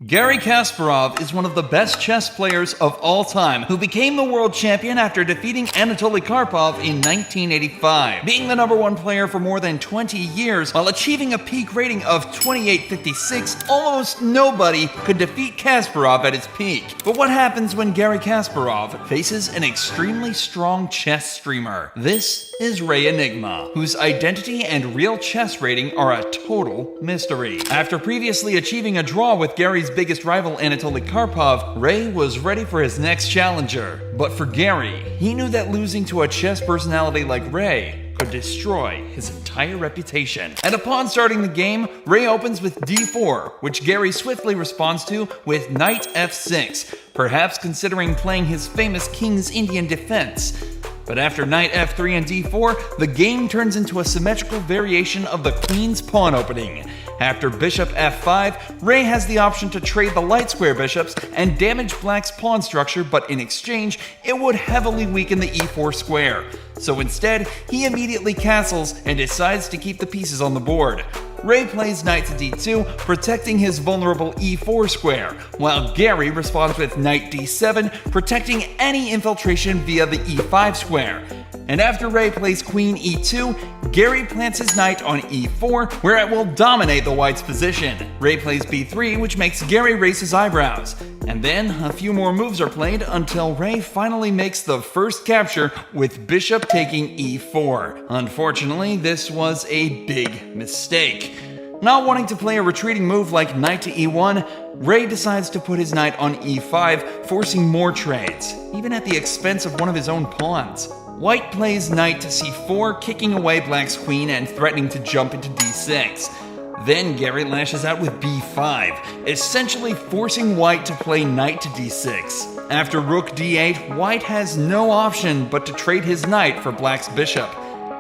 Garry Kasparov is one of the best chess players of all time who became the world champion after defeating Anatoly Karpov in 1985. Being the number one player for more than 20 years while achieving a peak rating of 2856, almost nobody could defeat Kasparov at his peak. But what happens when Garry Kasparov faces an extremely strong chess streamer? This is Ray Enigma, whose identity and real chess rating are a total mystery. After previously achieving a draw with Gary's biggest rival Anatoly Karpov, Ray was ready for his next challenger. But for Garry, he knew that losing to a chess personality like Ray could destroy his entire reputation. And upon starting the game, Ray opens with d4, which Garry swiftly responds to with knight f6, perhaps considering playing his famous King's Indian defense. But after knight f3 and d4, the game turns into a symmetrical variation of the queen's pawn opening. After bishop f5, Ray has the option to trade the light square bishops and damage black's pawn structure, but in exchange, it would heavily weaken the e4 square. So instead, he immediately castles and decides to keep the pieces on the board. Ray plays knight to d2, protecting his vulnerable e4 square, while Garry responds with knight d7, protecting any infiltration via the e5 square. And after Ray plays queen e2, Garry plants his knight on e4, where it will dominate the white's position. Ray plays b3, which makes Garry raise his eyebrows. And then a few more moves are played until Ray finally makes the first capture with bishop taking e4. Unfortunately, this was a big mistake. Not wanting to play a retreating move like knight to e1, Ray decides to put his knight on e5, forcing more trades, even at the expense of one of his own pawns. White plays knight to c4, kicking away black's queen and threatening to jump into d6. Then Garry lashes out with b5, essentially forcing white to play knight to d6. After rook d8, white has no option but to trade his knight for black's bishop.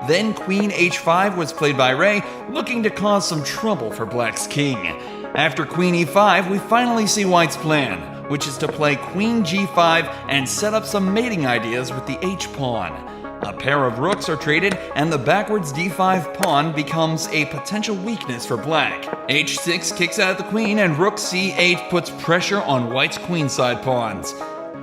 Then queen h5 was played by Ray, looking to cause some trouble for black's king. After queen e5, we finally see white's plan, which is to play queen g5 and set up some mating ideas with the h-pawn. A pair of rooks are traded, and the backwards d5 pawn becomes a potential weakness for black. h6 kicks out the queen, and rook c8 puts pressure on white's queenside pawns.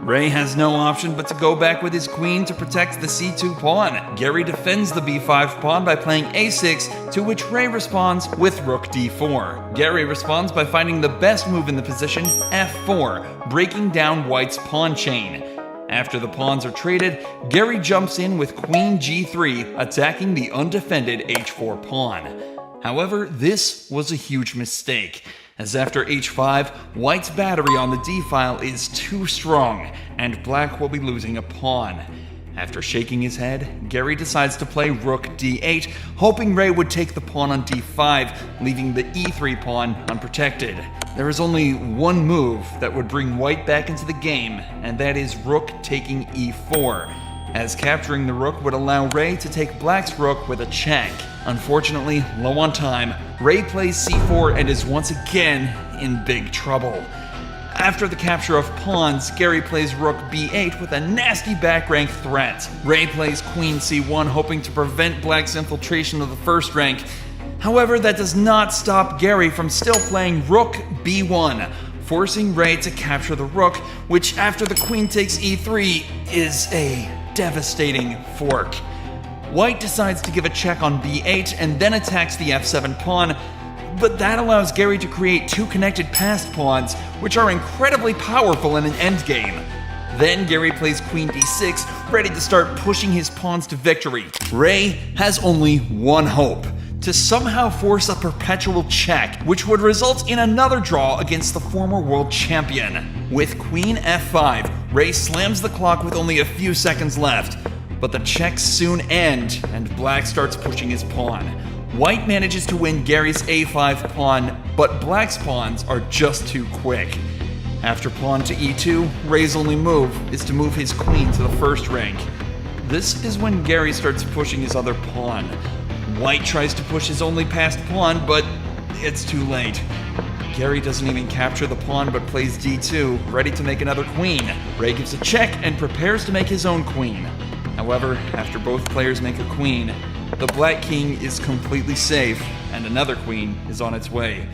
Ray has no option but to go back with his queen to protect the c2 pawn. Garry defends the b5 pawn by playing a6, to which Ray responds with rook d4. Garry responds by finding the best move in the position, f4, breaking down white's pawn chain. After the pawns are traded, Garry jumps in with queen g3, attacking the undefended h4 pawn. However, this was a huge mistake, as after h5, white's battery on the d-file is too strong, and black will be losing a pawn. After shaking his head, Garry decides to play rook d8, hoping Ray would take the pawn on d5, leaving the e3 pawn unprotected. There is only one move that would bring white back into the game, and that is rook taking e4, as capturing the rook would allow Ray to take black's rook with a check. Unfortunately, low on time, Ray plays c4 and is once again in big trouble. After the capture of pawns, Garry plays rook b8 with a nasty back rank threat. Ray plays queen c1, hoping to prevent black's infiltration of the first rank. However, that does not stop Garry from still playing rook b1, forcing Ray to capture the rook, which after the queen takes e3 is a devastating fork. White decides to give a check on b8 and then attacks the f7 pawn, but that allows Garry to create two connected passed pawns, which are incredibly powerful in an endgame. Then Garry plays queen d6, ready to start pushing his pawns to victory. Ray has only one hope: to somehow force a perpetual check, which would result in another draw against the former world champion. With queen f5, Ray slams the clock with only a few seconds left, but the checks soon end, and black starts pushing his pawn. White manages to win Garry's a5 pawn, but black's pawns are just too quick. After pawn to e2, Ray's only move is to move his queen to the first rank. This is when Garry starts pushing his other pawn. White tries to push his only passed pawn, but it's too late. Garry doesn't even capture the pawn but plays d2, ready to make another queen. Ray gives a check and prepares to make his own queen. However, after both players make a queen, the black king is completely safe, and another queen is on its way.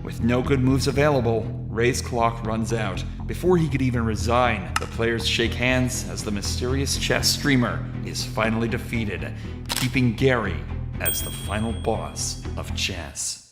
With no good moves available, Ray's clock runs out. Before he could even resign, the players shake hands as the mysterious chess streamer is finally defeated, keeping Garry as the final boss of chess.